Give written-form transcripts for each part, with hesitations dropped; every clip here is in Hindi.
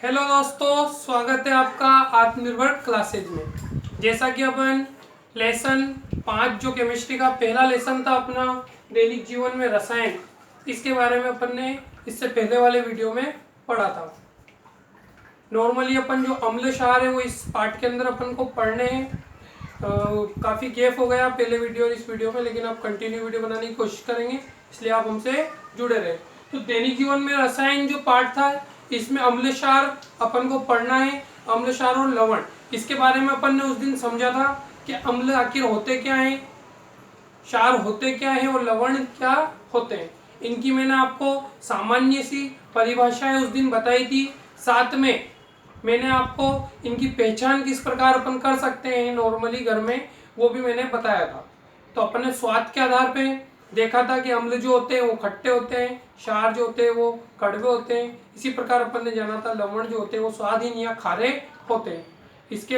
हेलो दोस्तों, स्वागत है आपका आत्मनिर्भर क्लासेज में। जैसा कि अपन लेसन 5 जो केमिस्ट्री का पहला लेसन था अपना दैनिक जीवन में रसायन, इसके बारे में अपन ने इससे पहले वाले वीडियो में पढ़ा था। नॉर्मली अपन जो अम्ल क्षार है वो इस पार्ट के अंदर अपन को पढ़ने हैं। काफ़ी गैप हो गया पहले वीडियो और इस वीडियो में, लेकिन आप कंटिन्यू वीडियो बनाने की कोशिश करेंगे, इसलिए आप हमसे जुड़े रहे। तो दैनिक जीवन में रसायन जो पार्ट था, इसमें अम्ल क्षार अपन को पढ़ना है। अम्ल क्षार और लवण, इसके बारे में अपन ने उस दिन समझा था कि अम्ल आखिर होते क्या हैं, क्षार होते क्या है और लवण क्या होते हैं। इनकी मैंने आपको सामान्य सी परिभाषाएं उस दिन बताई थी। साथ में मैंने आपको इनकी पहचान किस प्रकार अपन कर सकते हैं नॉर्मली घर में, वो भी मैंने बताया था। तो अपन ने स्वाद के आधार पे देखा था कि अम्ल जो होते हैं वो खट्टे होते हैं, क्षार जो होते हैं वो कड़वे होते हैं। इसी प्रकार अपन ने जाना था लवण जो होते हैं वो स्वादहीन या खारे होते हैं। इसके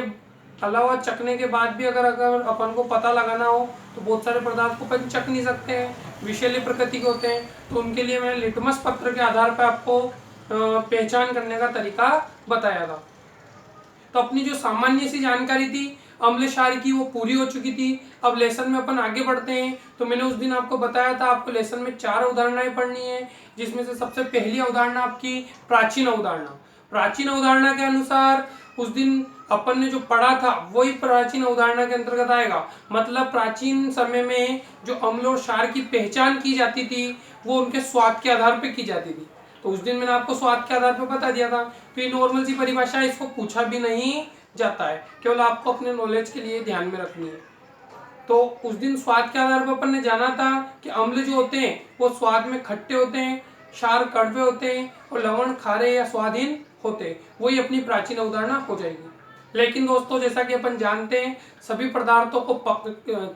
अलावा चखने के बाद भी अगर अपन को पता लगाना हो तो बहुत सारे पदार्थ को अपन चख नहीं सकते हैं, विषैली प्रकृति के होते हैं। तो उनके लिए मैंने लिटमस पत्र के आधार पर आपको पहचान करने का तरीका बताया था। तो अपनी जो सामान्य सी जानकारी थी अम्ल क्षार की वो पूरी हो चुकी थी। अब लेसन में अपन आगे बढ़ते हैं। तो मैंने उस दिन आपको बताया था आपको लेसन में 4 अवधारणाएं पढ़नी है, जिसमें से सबसे पहली अवधारणा आपकी प्राचीन अवधारणा। प्राचीन अवधारणा के अनुसार उस दिन अपन ने जो पढ़ा था वही प्राचीन अवधारणा के अंतर्गत आएगा। मतलब प्राचीन समय में जो अम्ल और क्षार की पहचान की जाती थी वो उनके स्वाद के आधार पर की जाती थी। तो उस दिन मैंने आपको स्वाद के आधार पर बता दिया था। तो ये नॉर्मल सी परिभाषा है, इसको पूछा भी नहीं जाता है, केवल आपको अपने नॉलेज के लिए ध्यान में रखनी है। तो उस दिन स्वाद के आधार पर अपन ने जाना था कि अम्ल जो होते हैं वो स्वाद में खट्टे होते हैं, क्षार कड़वे होते हैं और लवण खारे या स्वादहीन होते हैं। वही अपनी प्राचीन अवधारणा हो जाएगी। लेकिन दोस्तों, जैसा कि अपन जानते हैं सभी पदार्थों को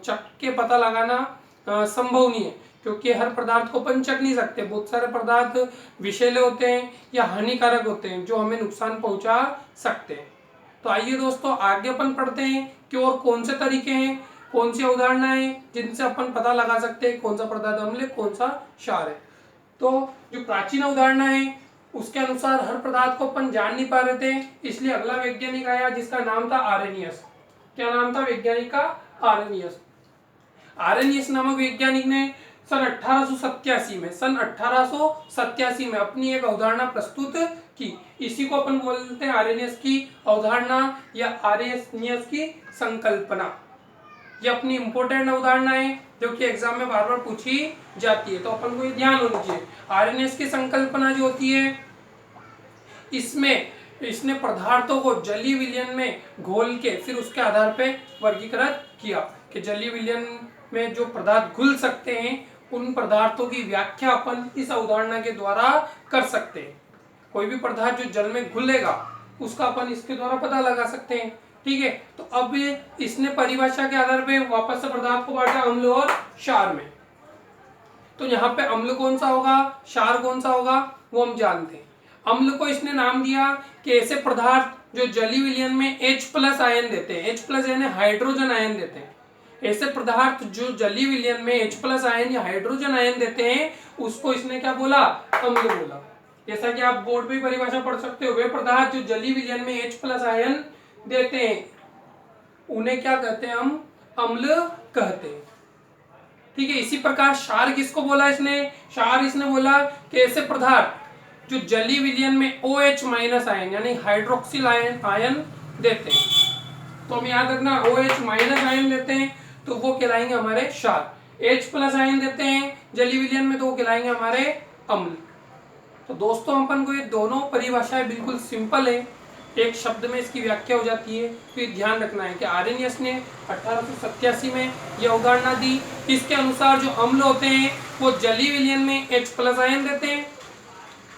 चख के पता लगाना संभव नहीं है, क्योंकि हर पदार्थ को अपन चख नहीं सकते। बहुत सारे पदार्थ विषैले होते हैं या हानिकारक होते हैं जो हमें नुकसान पहुंचा सकते हैं। तो आइए दोस्तों आगे अपन पढ़ते हैं कि और कौन से तरीके हैं, कौन सी अवधारणाएं जिनसे अपन पता लगा सकते हैं कौन सा पदार्थ अम्ल है कौन सा क्षार है। तो जो प्राचीन अवधारणा है उसके अनुसार हर पदार्थ को अपन जान नहीं पा रहे थे, इसलिए अगला वैज्ञानिक आया जिसका नाम था आरेनियस। क्या नाम था वैज्ञानिक का? आरेनियस। आरेनियस नामक वैज्ञानिक ने सन 1887 में अपनी एक अवधारणा प्रस्तुत की। इसी को अपन बोलते हैं आरेनियस की अवधारणा या आरेनियस की संकल्पना। ये अपनी इंपोर्टेंट अवधारणा है जो कि एग्जाम में बार बार पूछी जाती है, तो अपन को ये ध्यान होनी चाहिए। आरेनियस की संकल्पना जो होती है इसमें इसने पदार्थों को जलीय विलयन में घोल के फिर उसके आधार पे वर्गीकृत किया कि जलीय विलयन में जो पदार्थ घुल सकते हैं उन पदार्थों की व्याख्या अपन इस अवधारणा के द्वारा कर सकते हैं। कोई भी पदार्थ जो जल में घुलेगा उसका अपन इसके द्वारा पता लगा सकते हैं। ठीक है, तो अब इसने परिभाषा के आधार पे वापस से पदार्थ को बांटा अम्ल और क्षार में। तो यहाँ पे अम्ल कौन सा होगा, क्षार कौन सा होगा, वो हम जानते हैं। अम्ल को इसने नाम दिया कि ऐसे पदार्थ जो जलीय विलयन में H+ आयन देते हैं, H+ यानी हाइड्रोजन आयन देते हैं। ऐसे पदार्थ जो जलीय विलयन में H+ आयन या हाइड्रोजन आयन देते हैं उसको इसने क्या बोला? अम्ल बोला। जैसा कि आप बोर्ड पे परिभाषा पढ़ सकते हो, वे पदार्थ जो जलीय विलयन में H+ आयन देते हैं उन्हें क्या कहते हैं? हम अम्ल कहते हैं। ठीक है, इसी प्रकार क्षार किसको बोला इसने? क्षार इसने बोला कि ऐसे पदार्थ जो जलीय विलयन में OH- आयन यानी हाइड्रोक्सिल आयन देते हैं। तो हम याद रखना OH- आयन देते हैं तो वो कहलाएंगे हमारे क्षार। H+ आयन देते हैं जलीय विलयन में तो वो कहलाएंगे हमारे अम्ल। तो दोस्तों अपन को ये दोनों परिभाषाएं बिल्कुल सिंपल है, एक शब्द में इसकी व्याख्या हो जाती है। तो ये ध्यान रखना है कि आरेनियस ने 1887 में यह अवधारणा दी। इसके अनुसार जो अम्ल होते हैं वो जलीय विलयन में H+ आयन देते हैं।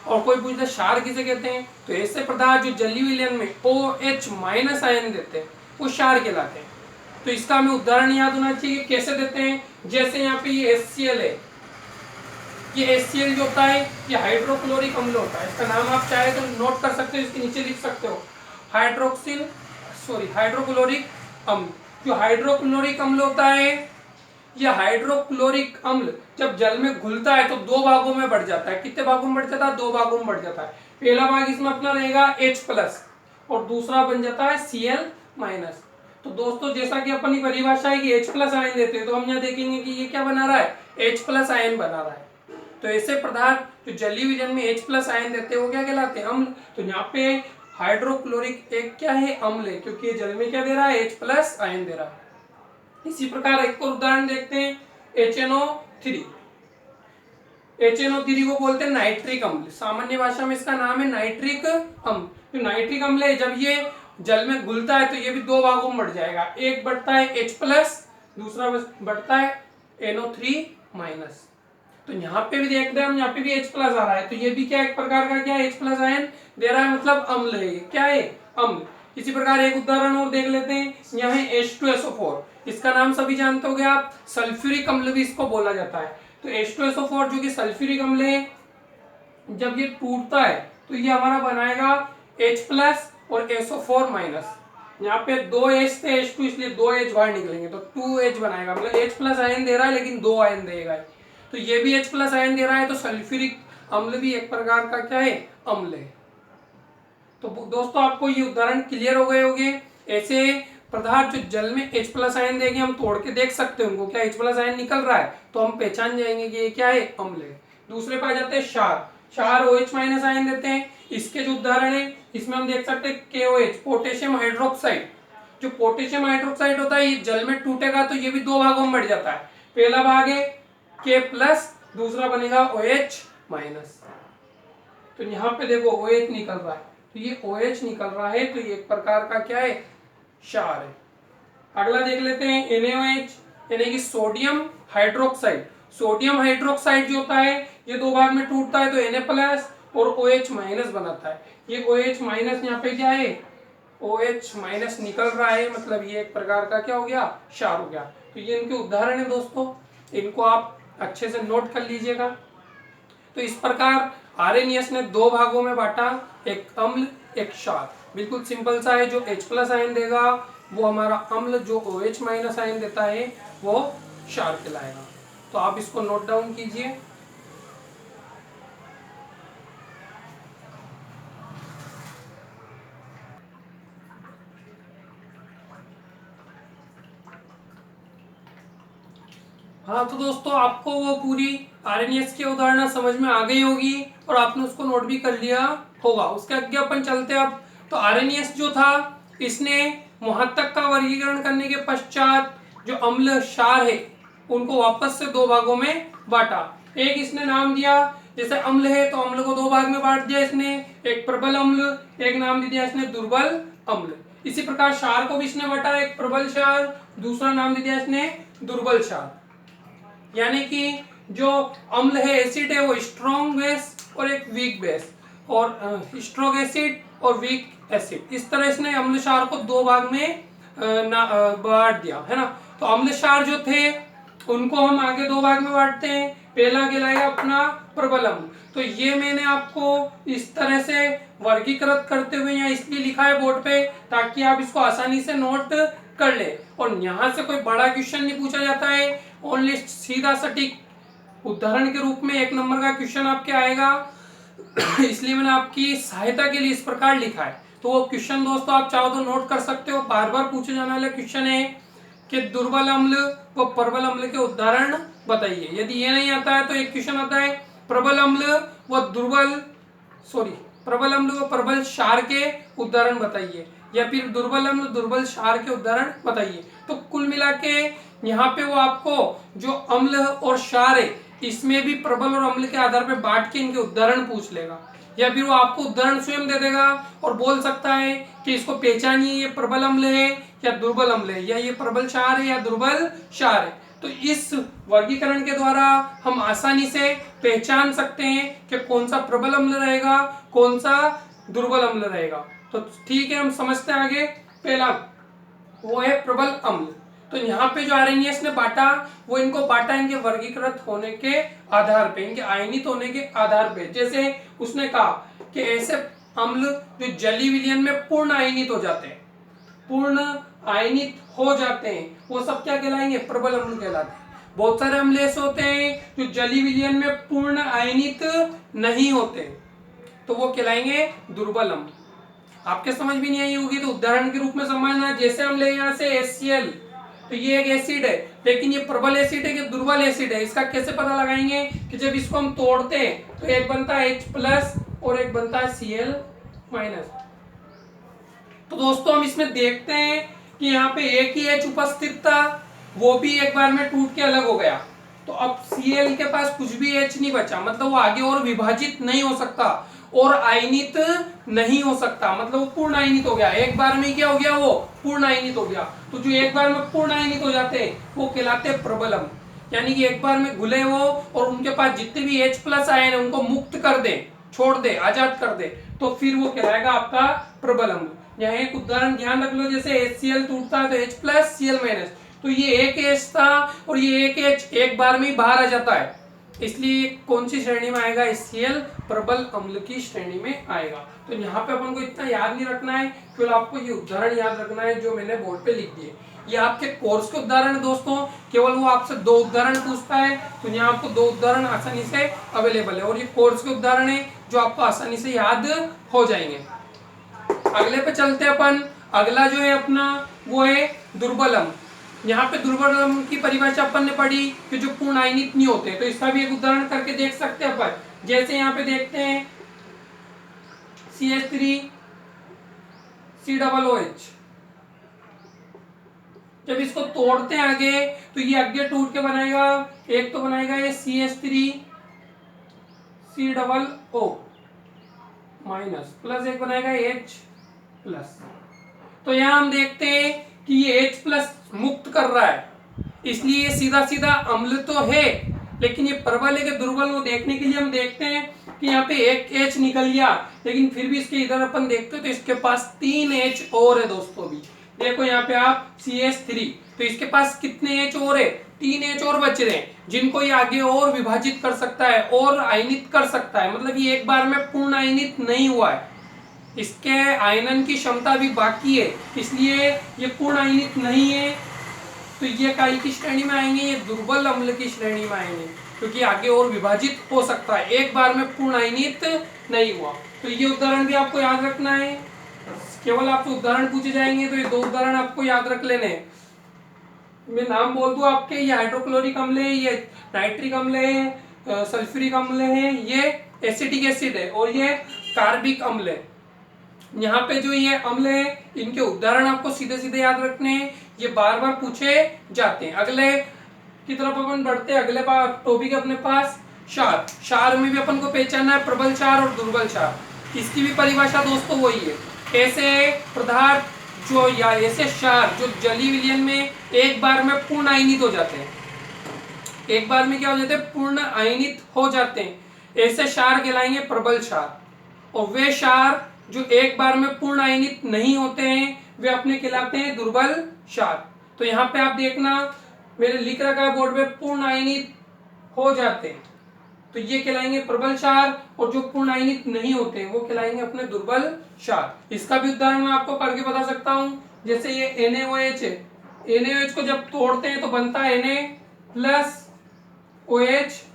और कोई पूछता है क्षार किसे कहते हैं, तो ऐसे पदार्थ जो जलीय विलयन में OH- आयन देते हैं वो क्षार कहलाते हैं। तो इसका हमें उदाहरण याद होना चाहिए कैसे देते हैं। जैसे यहाँ पे ये HCl है, ये HCl जो होता है ये हाइड्रोक्लोरिक अम्ल होता है। इसका नाम आप चाहे तो नोट कर सकते हो, इसके नीचे लिख सकते हो हाइड्रोक्लोरिक अम्ल। जो हाइड्रोक्लोरिक अम्ल होता है ये हाइड्रोक्लोरिक अम्ल जब जल में घुलता है तो दो भागों में बढ़ जाता है। कितने भागों में बढ़ जाता है? दो भागों में बढ़ जाता है। पहला भाग इसमें अपना रहेगा H+ और दूसरा बन जाता है Cl-। तो दोस्तों जैसा कि अपनी परिभाषा है कि H+ आयन देते हैं, तो हम यहाँ देखेंगे कि ये क्या बना रहा है? H+ आयन बना रहा है। तो ऐसे पदार्थ जो जलीय विलयन में H+ आयन देते हैं वो क्या कहलाते हैं? अम्ल। तो यहाँ पे हाइड्रोक्लोरिक एक क्या है? अम्ल है, क्योंकि ये जल में क्या दे रहा है? H+ आयन दे रहा है। इसी प्रकार एक और उदाहरण देखते हैं, HNO3। HNO3 को बोलते हैं नाइट्रिक अम्ल। सामान्य भाषा में इसका नाम है नाइट्रिक अम्ल। तो नाइट्रिक अम्ल है, जब ये जल में घुलता है तो ये भी दो भागों में बढ़ जाएगा। एक बढ़ता है H+, दूसरा बढ़ता है NO3-। तो यहाँ पे भी देखते हैं हम, यहाँ पे भी H+ आ रहा है, तो ये भी क्या एक प्रकार का क्या H+ आयन दे रहा है, मतलब अम्ल है। ये क्या है? अम्ल। इसी प्रकार एक उदाहरण और देख लेते हैं, यहाँ है H2SO4। इसका नाम सभी जानते होंगे आप, सल्फ्यूरिक अम्ल भी इसको बोला जाता है। तो H2SO4 जो कि सल्फ्यूरिक अम्ल है, जब ये टूटता है तो ये हमारा बनाएगा H+ और SO4-। यहाँ पे दो H थे, H2, इसलिए दो H बाहर निकलेंगे तो 2H बनाएगा, मतलब H+ आयन दे रहा है लेकिन दो आयन देगा। तो ये भी H+ आयन दे रहा है, तो सल्फ्यूरिक अम्ल भी एक प्रकार का क्या है? अम्ल है। तो दोस्तों आपको ये उदाहरण क्लियर हो गए होंगे। ऐसे पदार्थ जो जल में H+ आयन देंगे, हम तोड़ के देख सकते हैं उनको, क्या H+ आयन निकल रहा है, तो हम पहचान जाएंगे कि ये क्या है? अम्ल है। दूसरे पे आ जाते हैं क्षार। क्षार OH- आयन देते हैं। इसके जो उदाहरण है, इसमें हम देख सकते हैं KOH, पोटेशियम हाइड्रोक्साइड। जो पोटेशियम हाइड्रोक्साइड होता है, ये जल में टूटेगा तो ये भी दो भागों में बढ़ जाता है। पहला भाग है K+, दूसरा बनेगा OH-। तो यहाँ पे देखो OH निकल रहा है, तो ये OH निकल रहा है, तो ये एक प्रकार का क्या है? क्षार है। अगला देख लेते हैं NaOH, यानी कि सोडियम हाइड्रोक्साइड। सोडियम हाइड्रोक्साइड जो होता है, ये दो भाग में टूटता है तो Na+ और OH- बनाता है। ये OH- यहाँ पे क्या है? OH- निकल रहा है, मतलब ये एक प्रकार का क्या हो गया? क्षार हो गया। तो ये इनके उदाहरण है दोस्तों, इनको आप अच्छे से नोट कर लीजिएगा। तो इस प्रकार आर्हेनियस ने दो भागों में बांटा, एक अम्ल एक क्षार। बिल्कुल सिंपल सा है, जो H+ आयन देगा वो हमारा अम्ल, जो OH- आयन देता है वो क्षार कहलाएगा। तो आप इसको नोट डाउन कीजिए। हाँ तो दोस्तों आपको वो पूरी आरएनएस की उदाहरण समझ में आ गई होगी और आपने उसको नोट भी कर लिया होगा। उसके आगे अपन चलते हैं अब। तो आरएनएस जो था, इसने मुहत्तक का वर्गीकरण करने के पश्चात जो अम्ल क्षार है उनको वापस से दो भागों में बांटा। एक इसने नाम दिया, जैसे अम्ल है तो अम्ल को दो भाग में बांट दिया इसने, एक प्रबल अम्ल, एक नाम दे दिया इसने दुर्बल अम्ल। इसी प्रकार क्षार को भी इसने बांटा, एक प्रबल क्षार, दूसरा नाम दे दिया इसने दुर्बल क्षार। यानी कि जो अम्ल है, एसिड है, वो स्ट्रॉन्ग बेस और एक वीक बेस, और स्ट्रॉन्ग एसिड और वीक एसिड, इस तरह इसने अम्ल क्षार को दो भाग में बांट दिया है ना। तो अम्ल क्षार जो थे उनको हम आगे दो भाग में बांटते हैं। पहला कहलाएगा अपना प्रबल अम्ल। तो ये मैंने आपको इस तरह से वर्गीकृत करते हुए यहाँ इसलिए लिखा है बोर्ड पे, ताकि आप इसको आसानी से नोट कर ले और यहाँ से कोई बड़ा क्वेश्चन नहीं पूछा जाता है, ओनली सीधा सटीक उदाहरण के रूप में एक नंबर का क्वेश्चन आपके आएगा। इसलिए मैंने आपकी सहायता के लिए इस प्रकार लिखा है। तो वो क्वेश्चन दोस्तों आप चाहो तो नोट कर सकते हो, बार बार पूछे जाने वाले क्वेश्चन है कि दुर्बल अम्ल व प्रबल अम्ल के उदाहरण बताइए। यदि ये नहीं आता है तो एक क्वेश्चन आता है प्रबल अम्ल व प्रबल क्षार के उदाहरण बताइए, या फिर दुर्बल अम्ल दुर्बल क्षार के उदाहरण बताइए। तो कुल मिला के यहाँ पे वो आपको जो अम्ल और क्षार है इसमें भी प्रबल और अम्ल के आधार पर बांट के इनके उदाहरण पूछ लेगा, या फिर वो आपको उदाहरण स्वयं दे देगा और बोल सकता है कि इसको पहचानिए, ये प्रबल अम्ल है या दुर्बल अम्ल है, या ये प्रबल क्षार है या दुर्बल क्षार है। तो इस वर्गीकरण के द्वारा हम आसानी से पहचान सकते हैं कि कौन सा प्रबल अम्ल रहेगा, कौन सा दुर्बल अम्ल रहेगा। तो ठीक है, हम समझते हैं आगे। पहला वो है प्रबल अम्ल। तो यहाँ पे जो आरएनएस ने बांटा, वो इनको बांटा इनके वर्गीकृत होने के आधार पे, इनके आयनित होने के आधार पे। जैसे उसने कहा कि ऐसे अम्ल जो जलीय विलयन में पूर्ण आयनित हो जाते हैं, पूर्ण आयनित हो जाते हैं, वो सब क्या कहलाएंगे? प्रबल अम्ल कहलाते हैं। बहुत सारे अम्ल ऐसे होते हैं जो जलीय विलयन में पूर्ण आयनित नहीं होते, तो वो कहलाएंगे दुर्बल अम्ल। आपके समझ भी नहीं आई होगी तो उदाहरण के रूप में समझना। जैसे हम ले यहाँ से HCl, तो ये एक एसिड है, लेकिन ये प्रबल एसिड है कि दुर्बल एसिड है, इसका कैसे पता लगाएंगे कि जब इसको हम तोड़ते हैं तो एक बनता है H+ और एक बनता है Cl-। तो दोस्तों हम इसमें देखते हैं कि यहाँ पे एक ही H उपस्थित था, वो भी एक बार में टूट के अलग हो गया, तो अब Cl के पास कुछ भी H नहीं बचा, मतलब वो आगे और विभाजित नहीं हो सकता और आयनित नहीं हो सकता, मतलब वो पूर्ण आयनित हो गया। एक बार में क्या हो गया, वो पूर्ण आयनित हो गया। तो जो एक बार में पूर्ण आयनित हो जाते हैं वो कहलाते हैं प्रबल अम्ल। यानी कि एक बार में घुले वो और उनके पास जितने भी H+ आयन है उनको मुक्त कर दे, छोड़ दे, आजाद कर दे, तो फिर वो कहलाएगा आपका प्रबल अम्ल। यहाँ एक उदाहरण ध्यान रख लो, जैसे HCl टूटता है तो H+ Cl-, तो ये एक H था और ये एक H एक बार में ही बाहर आ जाता है, इसलिए कौन सी श्रेणी में आएगा, HCl प्रबल अम्ल की श्रेणी में आएगा। तो यहाँ पे अपन को इतना याद नहीं रखना है, केवल आपको ये उदाहरण याद रखना है जो मैंने बोर्ड पे लिख दिए। ये आपके कोर्स के उदाहरण है दोस्तों, केवल वो आपसे 2 उदाहरण पूछता है, तो यहाँ आपको 2 उदाहरण आसानी से अवेलेबल है और ये कोर्स के उदाहरण है जो आपको आसानी से याद हो जाएंगे। अगले पे चलते हैं अपन। अगला जो है अपना वो है दुर्बल अम्ल। यहाँ पे दुर्बल अम्ल की परिभाषा अपन ने पढ़ी कि जो पूर्ण आयनित नहीं होते, तो इसका भी एक उदाहरण करके देख सकते हैं अपन। जैसे यहाँ पे देखते हैं CH3 COOH, जब इसको तोड़ते हैं आगे तो ये आगे टूट के बनाएगा, एक तो बनाएगा ये CH3 COO माइनस प्लस एक बनाएगा H+। तो यहाँ हम देखते हैं कि ये H+ मुक्त कर रहा है, इसलिए ये सीधा सीधा अम्ल तो है, लेकिन ये प्रबल है कि दुर्बल, वो देखने के लिए हम देखते हैं कि यहाँ पे एक H निकल गया, लेकिन फिर भी इसके इधर अपन देखते हैं तो इसके पास 3 H और है दोस्तों। भी देखो यहाँ पे आप CH3, तो इसके पास कितने H और है, 3 H और बच रहे हैं, जिनको ये आगे और विभाजित कर सकता है और आयनित कर सकता है, मतलब ये एक बार में पूर्ण आयनित नहीं हुआ है, इसके आयनन की क्षमता भी बाकी है, इसलिए ये पूर्ण आयनित नहीं है। तो ये काई की श्रेणी में आएंगे, ये दुर्बल अम्ल की श्रेणी में आएंगे, क्योंकि आगे और विभाजित हो सकता है, एक बार में पूर्ण आयनित नहीं हुआ। तो ये उदाहरण भी आपको याद रखना है, केवल आपसे उदाहरण पूछे जाएंगे तो ये 2 उदाहरण आपको याद रख लेने हैं। मैं नाम बोल दूं आपके, ये हाइड्रोक्लोरिक अम्ल है, ये नाइट्रिक अम्ल है, सल्फ्यूरिक अम्ल है, ये एसिटिक एसिड है और ये कार्बिक अम्ल है। यहाँ पे जो ये अम्ल है इनके उदाहरण आपको सीधे सीधे याद रखने हैं, ये बार बार पूछे जाते हैं। अगले की तरफ अपन बढ़ते हैं। अगले टॉपिक अपने पास क्षार। क्षार में भी अपन को पहचानना है प्रबल क्षार और दुर्बल क्षार। इसकी भी परिभाषा दोस्तों वही है, ऐसे पदार्थ जो या ऐसे क्षार जो जलीय विलयन में एक बार में पूर्ण आयनित हो जाते हैं, एक बार में क्या हो जाते हैं, पूर्ण आयनित हो जाते हैं, ऐसे क्षार कहलाएंगे प्रबल क्षार। और वे क्षार जो एक बार में पूर्ण आयनित नहीं होते हैं वे अपने कहलाते हैं दुर्बल क्षार। तो यहाँ पे आप देखना मेरे लिख रखा है बोर्ड पे, पूर्ण आयनित हो जाते हैं तो ये कहलाएंगे प्रबल क्षार, और जो पूर्ण आयनित नहीं होते वो कहलाएंगे अपने दुर्बल क्षार। इसका भी उदाहरण मैं आपको करके बता सकता हूँ। जैसे ये NaOH है, NaOH को जब तोड़ते हैं तो बनता है Na+OH-।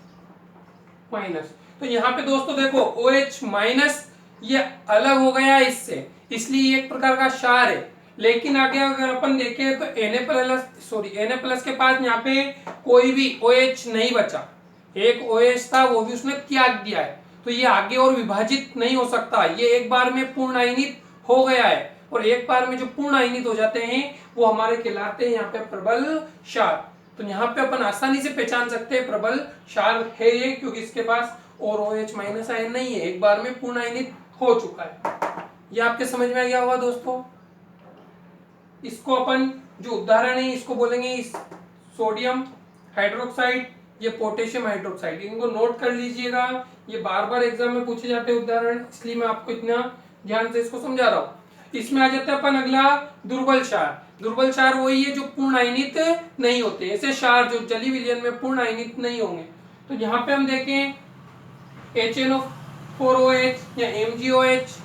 तो यहाँ पे दोस्तों देखो OH- ये अलग हो गया है इससे, इसलिए एक प्रकार का क्षार है। लेकिन आगे अगर अपन देखें तो Na+ के पास यहाँ पे कोई भी OH नहीं बचा, एक OH था वो भी उसने त्याग दिया है, तो ये आगे और विभाजित नहीं हो सकता, ये एक बार में पूर्ण आयनित हो गया है। और एक बार में जो पूर्ण आयनित हो जाते हैं वो हमारे कहलाते हैं यहाँ पे प्रबल क्षार। तो यहाँ पे अपन आसानी से पहचान सकते हैं प्रबल क्षार है ये, क्योंकि इसके पास और OH- आयन नहीं है, एक बार में पूर्ण आयनित हो चुका है। ये आपके समझ में आ गया होगा दोस्तों। इसको अपन जो उदाहरण है इसको बोलेंगे सोडियम हाइड्रोक्साइड, ये पोटेशियम हाइड्रोक्साइड, इनको नोट कर लीजिएगा, ये बार बार एग्जाम में पूछे जाते हैं उदाहरण, इसलिए मैं आपको इतना ध्यान से इसको समझा रहा हूँ। इसमें आ जाता है अपन अगला दुर्बल क्षार। दुर्बल क्षार वही है जो पूर्ण आयनित नहीं होते, ऐसे क्षार जो जलीय विलयन में पूर्ण आयनित नहीं होंगे। तो यहाँ पे हम देखें HNO4OH या MgOH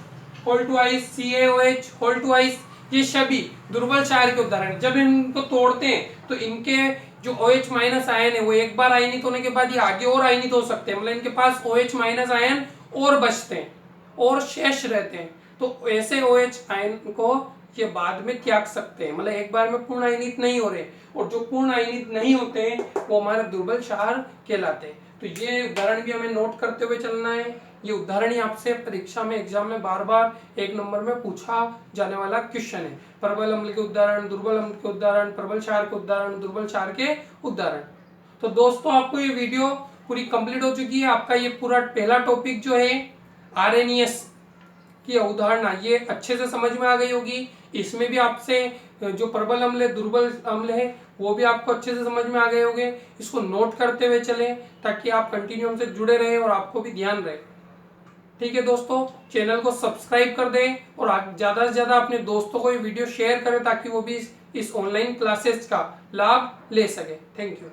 whole twice, CaOH whole twice, ये सभी दुर्बल क्षार के उदाहरण। जब इनको तोड़ते हैं तो इनके जो OH माइनस आयन है वो एक बार आयनित होने के बाद ये आगे और आयनित हो सकते हैं, मतलब इनके पास OH माइनस आयन और बचते हैं और शेष रहते हैं। तो ऐसे OH आयन को ये बाद में त्याग सकते हैं, मतलब एक बार में पूर्ण आयनित नहीं हो रहे, और जो पूर्ण आयनित नहीं होते हैं वो हमारे दुर्बल क्षार कहलाते हैं। तो ये उदाहरण भी हमें नोट करते हुए चलना है। ये उदाहरण ही आपसे परीक्षा में एग्जाम में बार बार 1 नंबर में पूछा जाने वाला क्वेश्चन है। प्रबल अम्ल के उदाहरण, दुर्बल अम्ल के उदाहरण, प्रबल क्षार के उदाहरण, दुर्बल क्षार के उदाहरण। तो दोस्तों आपको ये वीडियो पूरी कंप्लीट हो चुकी है। आपका ये पूरा पहला टॉपिक जो है RNES की अवधारणा ये अच्छे से समझ में आ गई होगी। इसमें भी आपसे जो प्रबल अम्ल है, दुर्बल अम्ल है, वो भी आपको अच्छे से समझ में आ गए होंगे। इसको नोट करते हुए चलें ताकि आप कंटिन्यू हमसे जुड़े रहें और आपको भी ध्यान रहे। ठीक है दोस्तों, चैनल को सब्सक्राइब कर दें और ज़्यादा से ज़्यादा अपने दोस्तों को ये वीडियो शेयर करें ताकि वो भी इस ऑनलाइन क्लासेस का लाभ ले सके। Thank you.